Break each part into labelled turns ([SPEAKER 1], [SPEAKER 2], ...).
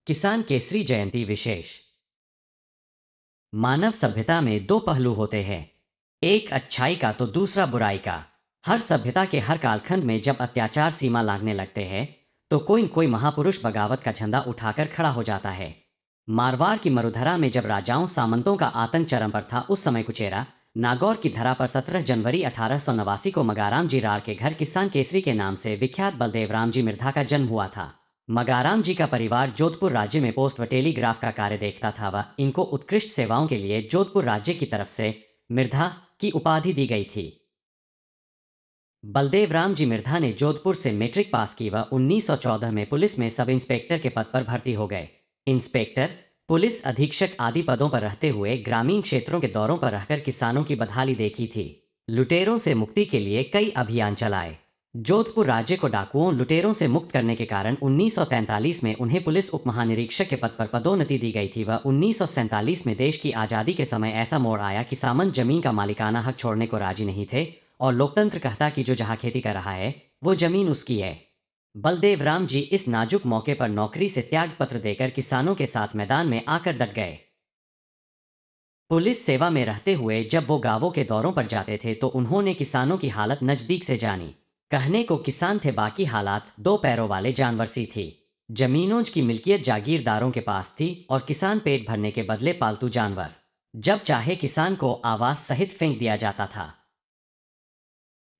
[SPEAKER 1] किसान केसरी जयंती विशेष। मानव सभ्यता में दो पहलू होते हैं, एक अच्छाई का तो दूसरा बुराई का। हर सभ्यता के हर कालखंड में जब अत्याचार सीमा लांघने लगते हैं तो कोई न कोई महापुरुष बगावत का झंडा उठाकर खड़ा हो जाता है। मारवाड़ की मरुधरा में जब राजाओं सामंतों का आतंक चरम पर था, उस समय कुचेरा नागौर की धरा पर 17 जनवरी 1889 को मगाराम जी रार के घर किसान केसरी के नाम से विख्यात बलदेव राम जी मिर्धा का जन्म हुआ था। मगाराम जी का परिवार जोधपुर राज्य में पोस्ट व टेलीग्राफ का कार्य देखता था। वह इनको उत्कृष्ट सेवाओं के लिए जोधपुर राज्य की तरफ से मिर्धा की उपाधि दी गई थी। बलदेव राम जी मिर्धा ने जोधपुर से मैट्रिक पास की। वह 1914 में पुलिस में सब इंस्पेक्टर के पद पर भर्ती हो गए। इंस्पेक्टर, पुलिस अधीक्षक आदि पदों पर रहते हुए ग्रामीण क्षेत्रों के दौरों पर रहकर किसानों की बदहाली देखी थी। लुटेरों से मुक्ति के लिए कई अभियान चलाए। जोधपुर राज्य को डाकुओं लुटेरों से मुक्त करने के कारण 1943 में उन्हें पुलिस उप महानिरीक्षक के पद पर पदोन्नति दी गई थी। वह 1947 में देश की आज़ादी के समय ऐसा मोड़ आया कि सामंत जमीन का मालिकाना हक छोड़ने को राजी नहीं थे और लोकतंत्र कहता कि जो जहां खेती कर रहा है वो जमीन उसकी है। बलदेव राम जी इस नाजुक मौके पर नौकरी से त्यागपत्र देकर किसानों के साथ मैदान में आकर डट गए। पुलिस सेवा में रहते हुए जब वो गांवों के दौरों पर जाते थे तो उन्होंने किसानों की हालत नज़दीक से जानी। कहने को किसान थे, बाकी हालात दो पैरों वाले जानवर सी थी। जमीनों की मिल्कियत जागीरदारों के पास थी और किसान पेट भरने के बदले पालतू जानवर। जब चाहे किसान को आवास सहित फेंक दिया जाता था।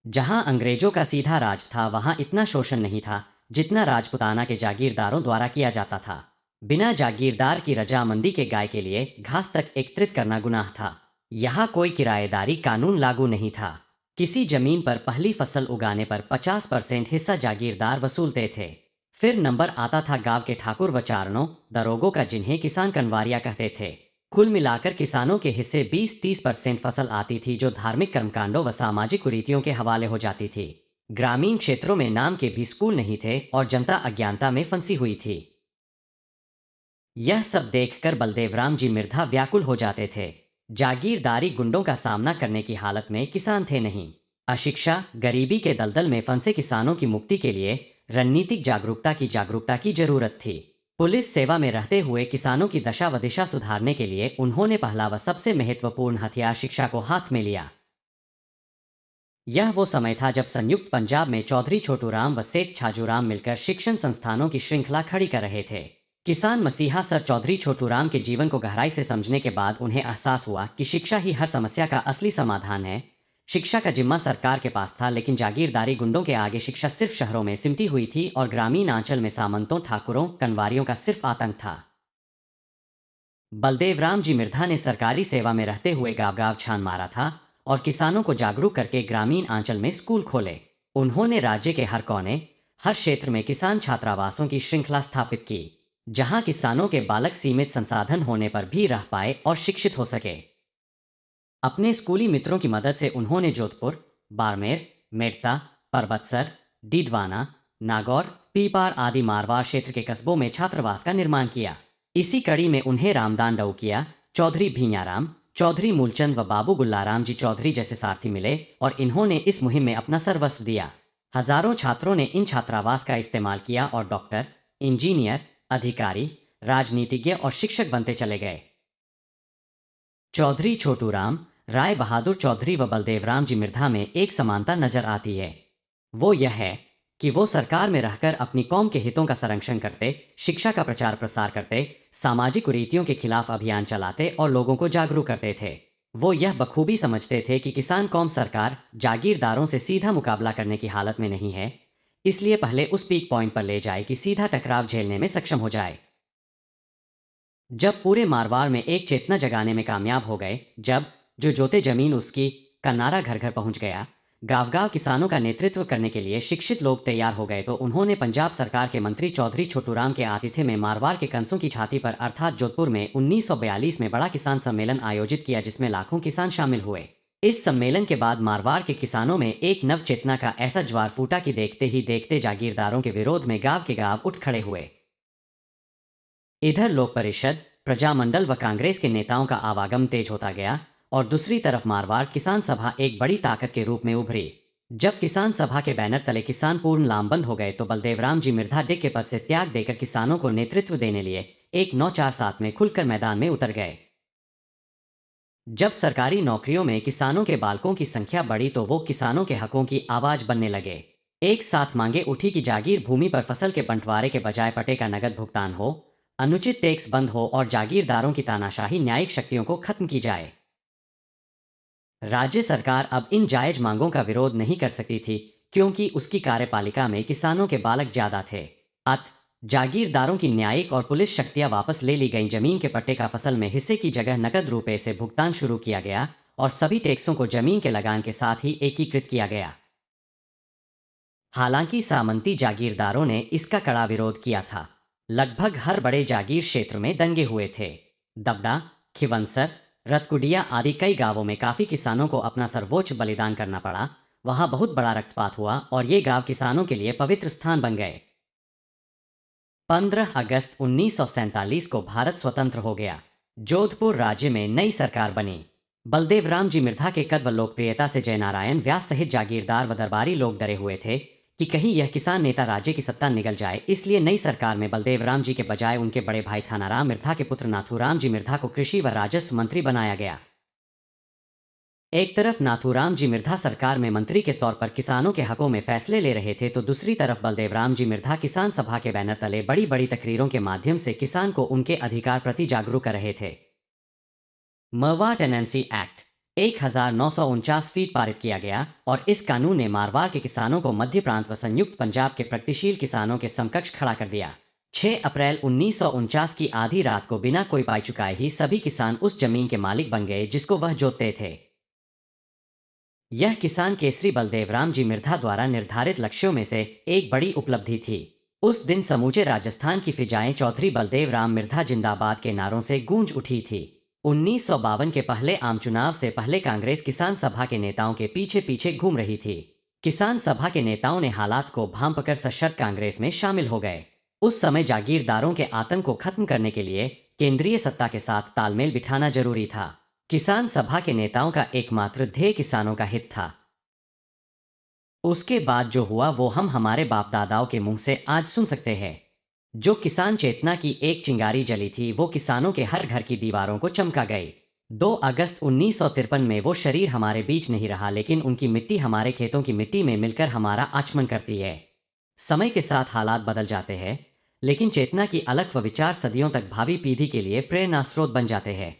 [SPEAKER 1] जहां अंग्रेजों का सीधा राज था वहां इतना शोषण नहीं था जितना राजपुताना के जागीरदारों द्वारा किया जाता था। बिना जागीरदार की रजामंदी के गाय के लिए घास तक एकत्रित करना गुनाह था। यहाँ कोई किराएदारी कानून लागू नहीं था। किसी जमीन पर पहली फसल उगाने पर 50% हिस्सा जागीरदार वसूलते थे। फिर नंबर आता था गांव के ठाकुर व चारणों दरोगों का, जिन्हें किसान कनवारिया कहते थे। कुल मिलाकर किसानों के हिस्से 20-30% फसल आती थी, जो धार्मिक कर्मकांडों व सामाजिक कुरीतियों के हवाले हो जाती थी। ग्रामीण क्षेत्रों में नाम के भी स्कूल नहीं थे और जनता अज्ञानता में फंसी हुई थी। यह सब देखकर बलदेव राम जी मिर्धा व्याकुल हो जाते थे। जागीरदारी गुंडों का सामना करने की हालत में किसान थे नहीं। अशिक्षा गरीबी के दलदल में फंसे किसानों की मुक्ति के लिए रणनीतिक जागरूकता की जरूरत थी। पुलिस सेवा में रहते हुए किसानों की दशा व दिशा सुधारने के लिए उन्होंने पहला व सबसे महत्वपूर्ण हथियार शिक्षा को हाथ में लिया। यह वो समय था जब संयुक्त पंजाब में चौधरी छोटूराम व सेठ छाजूराम मिलकर शिक्षण संस्थानों की श्रृंखला खड़ी कर रहे थे। किसान मसीहा सर चौधरी छोटूराम के जीवन को गहराई से समझने के बाद उन्हें एहसास हुआ कि शिक्षा ही हर समस्या का असली समाधान है। शिक्षा का जिम्मा सरकार के पास था, लेकिन जागीरदारी गुंडों के आगे शिक्षा सिर्फ शहरों में सिमटी हुई थी और ग्रामीण आंचल में सामंतों ठाकुरों कनवारियों का सिर्फ आतंक था। बलदेव राम जी मिर्धा ने सरकारी सेवा में रहते हुए गांव गांव छान मारा था और किसानों को जागरूक करके ग्रामीण आंचल में स्कूल खोले। उन्होंने राज्य के हर कोने हर क्षेत्र में किसान छात्रावासों की श्रृंखला स्थापित की, जहां किसानों के बालक सीमित संसाधन होने पर भी रह पाए और शिक्षित हो सके। अपने स्कूली मित्रों की मदद से उन्होंने जोधपुर, बाड़मेर, मेड़ता, परबतसर, डीडवाना, नागौर, पीपार आदि मारवाड़ क्षेत्र के कस्बों में छात्रावास का निर्माण किया। इसी कड़ी में उन्हें रामदान डउकिया, चौधरी भींयाराम, चौधरी मूलचंद व बाबू गुल्लाराम जी चौधरी जैसे सारथी मिले और इन्होंने इस मुहिम में अपना सर्वस्व दिया। हजारों छात्रों ने इन छात्रावास का इस्तेमाल किया और डॉक्टर, इंजीनियर, अधिकारी, राजनीतिज्ञ और शिक्षक बनते चले गए। चौधरी छोटूराम, राय बहादुर चौधरी व बलदेव राम जी मिर्धा में एक समानता नजर आती है। वो यह है कि वो सरकार में रहकर अपनी कौम के हितों का संरक्षण करते, शिक्षा का प्रचार प्रसार करते, सामाजिक कुरीतियों के खिलाफ अभियान चलाते और लोगों को जागरूक करते थे। वो यह बखूबी समझते थे कि किसान कौम सरकार जागीरदारों से सीधा मुकाबला करने की हालत में नहीं है, इसलिए पहले उस पीक पॉइंट पर ले जाए कि सीधा टकराव झेलने में सक्षम हो जाए। जब पूरे मारवाड़ में एक चेतना जगाने में कामयाब हो गए, जब जो जोते जमीन उसकी का नारा घर घर पहुंच गया, गांव गांव किसानों का नेतृत्व करने के लिए शिक्षित लोग तैयार हो गए, तो उन्होंने पंजाब सरकार के मंत्री चौधरी छोटूराम के आतिथ्य में मारवाड़ के कंसों की छाती पर अर्थात जोधपुर में 1942 में बड़ा किसान सम्मेलन आयोजित किया, जिसमें लाखों किसान शामिल हुए। इस सम्मेलन के बाद मारवाड़ के किसानों में एक नव चेतना का ऐसा ज्वार फूटा कि देखते ही देखते जागीरदारों के विरोध में गांव के गांव उठ खड़े हुए। इधर लोक परिषद, प्रजामंडल व कांग्रेस के नेताओं का आवागम तेज होता गया और दूसरी तरफ मारवाड़ किसान सभा एक बड़ी ताकत के रूप में उभरी। जब किसान सभा के बैनर तले किसान पूर्ण लामबंद हो गए तो बलदेव राम जी मिर्धा डिग के पद से त्याग देकर किसानों को नेतृत्व देने लिए 1947 में खुलकर मैदान में उतर गए। जब सरकारी नौकरियों में किसानों के बालकों की संख्या बढ़ी तो वो किसानों के हकों की आवाज बनने लगे। एक साथ मांगे उठी कि जागीर भूमि पर फसल के बंटवारे के बजाय पट्टे का नगद भुगतान हो, अनुचित टैक्स बंद हो और जागीरदारों की तानाशाही न्यायिक शक्तियों को खत्म की जाए। राज्य सरकार अब इन जायज मांगों का विरोध नहीं कर सकती थी क्योंकि उसकी कार्यपालिका में किसानों के बालक ज्यादा थे। जागीरदारों की न्यायिक और पुलिस शक्तियां वापस ले ली गईं। जमीन के पट्टे का फसल में हिस्से की जगह नकद रुपए से भुगतान शुरू किया गया और सभी टैक्सों को जमीन के लगान के साथ ही एकीकृत किया गया। हालांकि सामंती जागीरदारों ने इसका कड़ा विरोध किया था। लगभग हर बड़े जागीर क्षेत्र में दंगे हुए थे। दबड़ा, खिवंसर, रतकुडिया आदि कई गांवों में काफी किसानों को अपना सर्वोच्च बलिदान करना पड़ा। वहां बहुत बड़ा रक्तपात हुआ और ये गांव किसानों के लिए पवित्र स्थान बन गए। 15 अगस्त 1947 को भारत स्वतंत्र हो गया। जोधपुर राज्य में नई सरकार बनी। बलदेव राम जी मिर्धा के कद व लोकप्रियता से जयनारायण व्यास सहित जागीरदार व दरबारी लोग डरे हुए थे कि कहीं यह किसान नेता राज्य की सत्ता निगल जाए। इसलिए नई सरकार में बलदेव राम जी के बजाय उनके बड़े भाई थानाराम मिर्धा के पुत्र नाथूराम जी मिर्धा को कृषि व राजस्व मंत्री बनाया गया। एक तरफ नाथूराम जी मिर्धा सरकार में मंत्री के तौर पर किसानों के हकों में फैसले ले रहे थे तो दूसरी तरफ बलदेव राम जी मिर्धा किसान सभा के बैनर तले बड़ी बड़ी तकरीरों के माध्यम से किसान को उनके अधिकार प्रति जागरूक कर रहे थे। मरवाड़ टेनेंसी एक्ट 1949 फीट पारित किया गया और इस कानून ने मारवाड़ के किसानों को मध्य प्रांत व संयुक्त पंजाब के प्रगतिशील किसानों के समकक्ष खड़ा कर दिया। 6 अप्रैल 1949 की आधी रात को बिना कोई पाई चुकाए ही सभी किसान उस जमीन के मालिक बन गए जिसको वह जोतते थे। यह किसान केसरी बलदेव राम जी मिर्धा द्वारा निर्धारित लक्ष्यों में से एक बड़ी उपलब्धि थी। उस दिन समूचे राजस्थान की फिजाएं चौधरी बलदेव राम मिर्धा जिंदाबाद के नारों से गूंज उठी थी। 1952 के पहले आम चुनाव से पहले कांग्रेस किसान सभा के नेताओं के पीछे पीछे घूम रही थी। किसान सभा के नेताओं ने हालात को भांपकर सशर्त कांग्रेस में शामिल हो गए। उस समय जागीरदारों के आतंक को खत्म करने के लिए केंद्रीय सत्ता के साथ तालमेल बिठाना जरूरी था। किसान सभा के नेताओं का एकमात्र ध्येय किसानों का हित था। उसके बाद जो हुआ वो हम हमारे बाप दादाओं के मुंह से आज सुन सकते हैं। जो किसान चेतना की एक चिंगारी जली थी वो किसानों के हर घर की दीवारों को चमका गई। 2 अगस्त 1953 में वो शरीर हमारे बीच नहीं रहा लेकिन उनकी मिट्टी हमारे खेतों की मिट्टी में मिलकर हमारा आचमन करती है। समय के साथ हालात बदल जाते हैं लेकिन चेतना की अलख व विचार सदियों तक भावी पीढ़ी के लिए प्रेरणा स्रोत बन जाते हैं।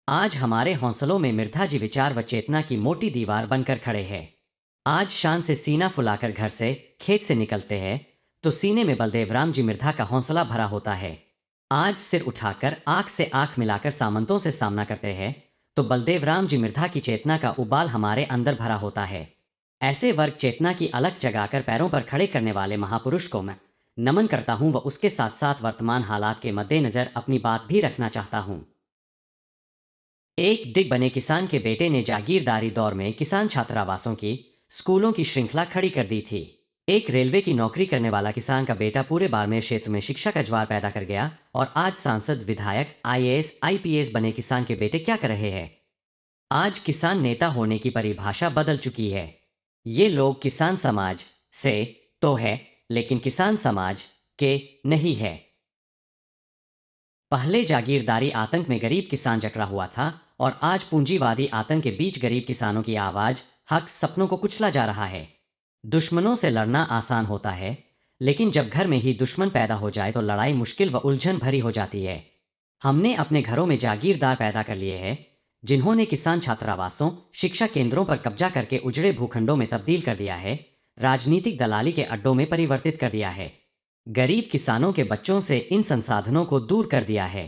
[SPEAKER 1] आज हमारे हौसलों में मिर्धा जी विचार व चेतना की मोटी दीवार बनकर खड़े हैं। आज शान से सीना फुलाकर घर से खेत से निकलते हैं तो सीने में बलदेव राम जी मिर्धा का हौसला भरा होता है। आज सिर उठाकर आंख से आंख मिलाकर सामंतों से सामना करते हैं तो बलदेव राम जी मिर्धा की चेतना का उबाल हमारे अंदर भरा होता है। ऐसे वर्ग चेतना की अलख जगाकर पैरों पर खड़े करने वाले महापुरुष को मैं नमन करता हूं व उसके साथ साथ वर्तमान हालात के मद्देनजर अपनी बात भी रखना चाहता हूं। एक डिग बने किसान के बेटे ने जागीरदारी दौर में किसान छात्रावासों की, स्कूलों की श्रृंखला खड़ी कर दी थी। एक रेलवे की नौकरी करने वाला किसान का बेटा पूरे बाड़मेर क्षेत्र में शिक्षा का ज्वार पैदा कर गया और आज सांसद, विधायक, IAS, IPS बने किसान के बेटे क्या कर रहे हैं। आज किसान नेता होने की परिभाषा बदल चुकी है। ये लोग किसान समाज से तो है लेकिन किसान समाज के नहीं है। पहले जागीरदारी आतंक में गरीब किसान जकड़ा हुआ था और आज पूंजीवादी आतंक के बीच गरीब किसानों की आवाज, हक, सपनों को कुचला जा रहा है। दुश्मनों से लड़ना आसान होता है लेकिन जब घर में ही दुश्मन पैदा हो जाए तो लड़ाई मुश्किल व उलझन भरी हो जाती है। हमने अपने घरों में जागीरदार पैदा कर लिए हैं जिन्होंने किसान छात्रावासों, शिक्षा केंद्रों पर कब्जा करके उजड़े भूखंडों में तब्दील कर दिया है, राजनीतिक दलाली के अड्डों में परिवर्तित कर दिया है, गरीब किसानों के बच्चों से इन संसाधनों को दूर कर दिया है।